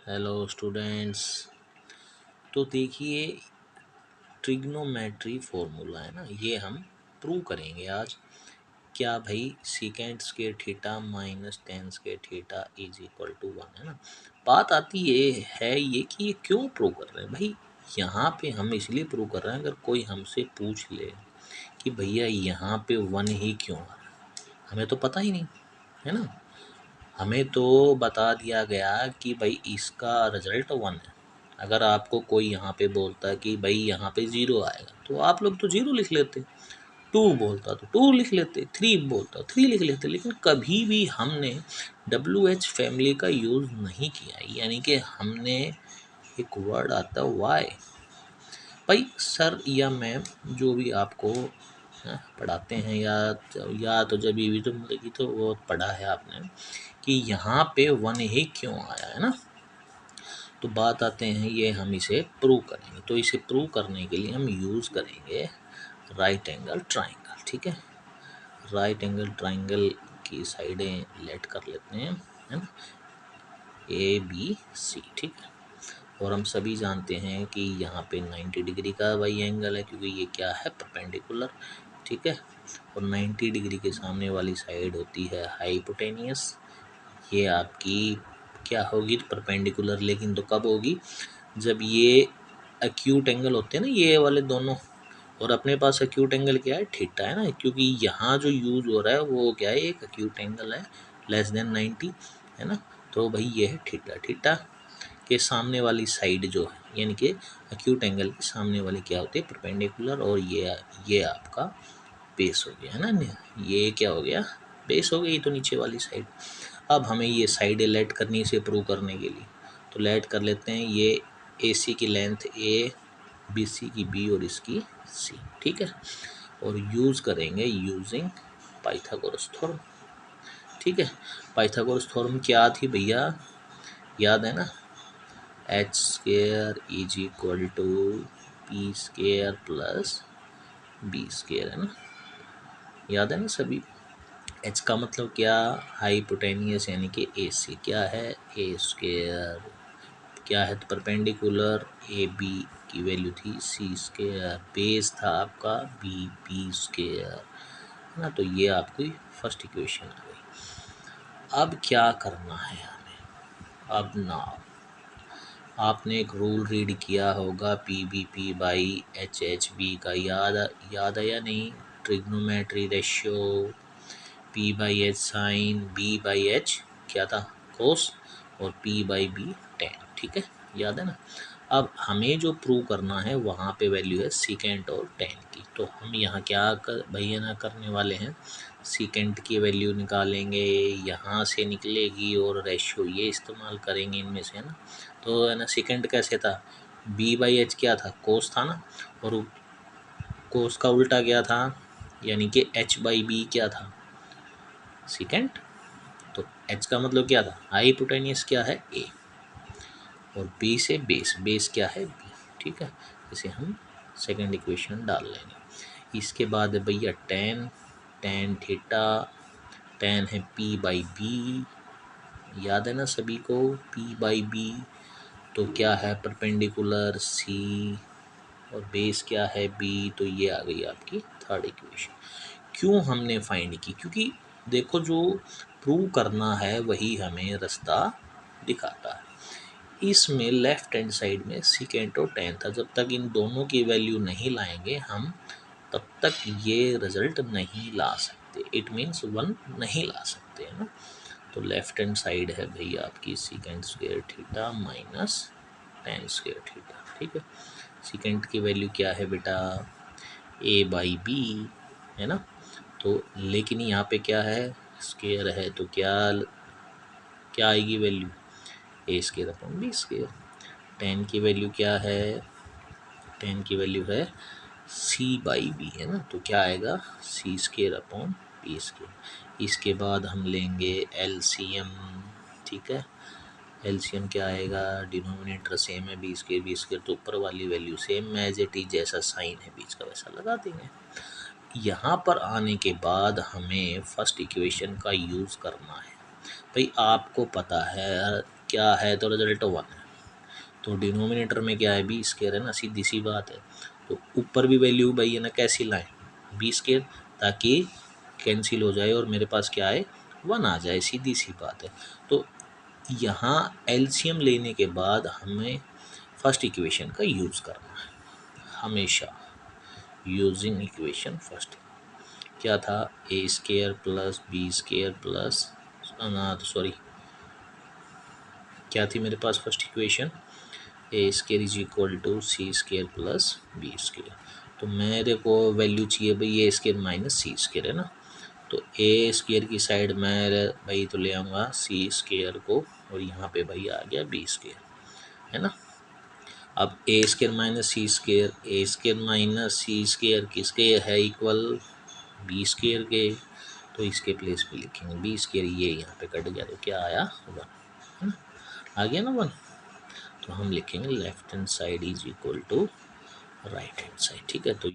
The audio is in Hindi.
Hello students. तो देखिए, ट्रिग्नोमेट्री फॉर्मूला है ना, ये हम प्रूव करेंगे आज। क्या भाई, secant square theta minus tan square theta is equal to one, है ना। बात आती ये कि ये क्यों प्रूव कर रहे हैं भाई। यहाँ पे हम इसलिए प्रूव कर रहे हैं, अगर कोई हमसे पूछ ले कि भैया यहाँ पे वन ही क्यों आ रहा है, हमें तो पता ही नहीं, है ना। हमें तो बता दिया गया कि भाई इसका रिजल्ट वन है। अगर आपको कोई यहाँ पे बोलता है कि भाई यहाँ पे ज़ीरो आएगा, तो आप लोग तो ज़ीरो लिख लेते। टू बोलता तो टू लिख लेते, थ्री बोलता थ्री लिख लेते। लेकिन कभी भी हमने WH फैमिली का यूज़ नहीं किया, यानी कि हमने एक वर्ड आता है वाई। भाई सर या मैम जो भी आपको पढ़ाते हैं, या तो जब भी तो मतलब तो वो पढ़ा है आपने कि यहाँ पे वन ही क्यों आया, है ना। तो बात आते हैं, ये हम इसे प्रूव करेंगे। तो इसे प्रूव करने के लिए हम यूज़ करेंगे राइट एंगल ट्राइंगल। ठीक है, राइट एंगल ट्राइंगल की साइडें लेट कर लेते हैं, है ना, ABC। ठीक है, और हम सभी जानते हैं कि यहाँ पे 90 डिग्री का वाई एंगल है, क्योंकि ये क्या है, परपेंडिकुलर। ठीक है, और 90 डिग्री के सामने वाली साइड होती है हाइपोटेनियस। ये आपकी क्या होगी, परपेंडिकुलर। लेकिन तो कब होगी, जब ये एक्यूट एंगल होते हैं ना, ये वाले दोनों। और अपने पास एक्यूट एंगल क्या है, थीटा, है ना, क्योंकि यहाँ जो यूज हो रहा है वो क्या है, एक एक्यूट एंगल है लेस देन 90, है ना। तो भाई ये है थीटा। थीटा के सामने वाली साइड जो है, यानी कि एक्यूट एंगल के सामने वाली क्या होती है, परपेंडिकुलर। और ये आपका बेस हो गया, है ना। ये क्या हो गया, बेस हो गई, तो नीचे वाली साइड। अब हमें ये साइड लेट करनी है इसे प्रूव करने के लिए। तो लेट कर लेते हैं, ये AC की लेंथ A, BC की B और इसकी C। ठीक है, और यूज़ करेंगे यूजिंग पाइथागोरस थ्योरम। ठीक है, पाइथागोरस थ्योरम क्या थी भैया, याद है ना, H square is equal to P square plus B square, है ना, याद है ना सभी। H का मतलब क्या, हाइपोटेनियस, यानी कि AC क्या है, A स्क्वायर, क्या है तो परपेंडिकुलर, AB की वैल्यू थी C स्क्वायर, बेस था आपका B स्क्वायर, है ना। तो ये आपकी फर्स्ट इक्वेशन आ गई। अब क्या करना है हमें, अब ना आपने एक रूल रीड किया होगा PBP बाई HHB का, याद है या नहीं। Trigonometry ratio, P/H sign, B/H क्या था, कोस, और P/B tan। ठीक है, याद है ना। अब हमें जो प्रूव करना है वहाँ पे वैल्यू है सीकेंट और tan की। तो हम यहाँ क्या भैया ना करने वाले हैं, सीकेंट की वैल्यू निकालेंगे, यहाँ से निकलेगी, और रेशियो ये इस्तेमाल करेंगे इनमें से, है ना। तो है ना, सेकेंड कैसे था, B/H क्या था, कोस था ना, और कोस का उल्टा क्या था, यानी कि H/B क्या था, सेकेंड। तो H का मतलब क्या था, हाइपोटेनियस क्या है A, और B से बेस, बेस क्या है B। ठीक है, इसे हम सेकेंड इक्वेशन डाल लेंगे। इसके बाद है भैया tan, tan थीटा, tan है P/B, याद है ना सभी को, P/B। तो क्या है, परपेंडिकुलर C, और बेस क्या है B। तो ये आ गई आपकी थर्ड इक्वेशन। क्यों हमने फाइंड की, क्योंकि देखो जो प्रूव करना है वही हमें रास्ता दिखाता है। इसमें लेफ्ट हैंड साइड में सीकेंट और tan था, जब तक इन दोनों की वैल्यू नहीं लाएंगे हम, तब तक ये रिजल्ट नहीं ला सकते। इट मीन्स वन नहीं ला सकते, है ना। तो लेफ्ट हैंड साइड है भैया आपकी secant square theta minus tan square theta. ठीक है, सीकेंट की वैल्यू क्या है बेटा, A/B, है ना। तो लेकिन यहाँ पे क्या है, स्क्वायर है, तो क्या क्या आएगी value, A square upon B square. tan की वैल्यू क्या है, tan की वैल्यू है C/B, है ना। तो क्या आएगा, C square upon B square. इसके बाद हम लेंगे LCM। ठीक है, एलसीएम क्या आएगा, डिनोमिनेटर सेम है B स्क्वायर, तो ऊपर वाली value same as it is, जैसा साइन है बीच का वैसा लगा देंगे। यहाँ पर आने के बाद हमें फर्स्ट इक्वेशन का यूज़ करना है। भाई आपको पता है क्या है, तो रिजल्ट 1 है। तो डिनोमिनेटर में क्या है, बी स्क्वायर है ना, सीधी सी बात है। तो ऊपर भी वैल्यू भाई है ना कैसी लाएं, बी स्क्वायर, ताकि कैंसिल हो जाए और मेरे पास क्या है, 1 आ जाए, सीधी सी बात है। तो यहाँ एलसीएम लेने के बाद हमें फर्स्ट इक्वेशन का यूज़ करना है हमेशा, यूजिंग इक्वेशन फर्स्ट। क्या था, A square plus B square plus, sorry, क्या थी मेरे पास first equation, A square is equal to C square plus B square. तो मेरे को वैल्यू चाहिए भाई A square minus C square, है ना। तो ए स्क्वायर की साइड मैं भाई तो ले आऊँगा सी स्क्वायर को, और यहाँ पे भाई आ गया बी स्क्वायर, है ना। अब ए स्क्वायर माइनस सी स्क्वायर, ए स्क्वायर माइनस सी स्क्वायर किसके है इक्वल, बी स्क्वायर के। तो इसके प्लेस पे लिखेंगे बी स्क्वायर, ये यहाँ पे कट गया तो क्या आया, 1, है ना, आ गया ना 1। तो हम लिखेंगे left hand side is equal to right hand side, ठीक है। तो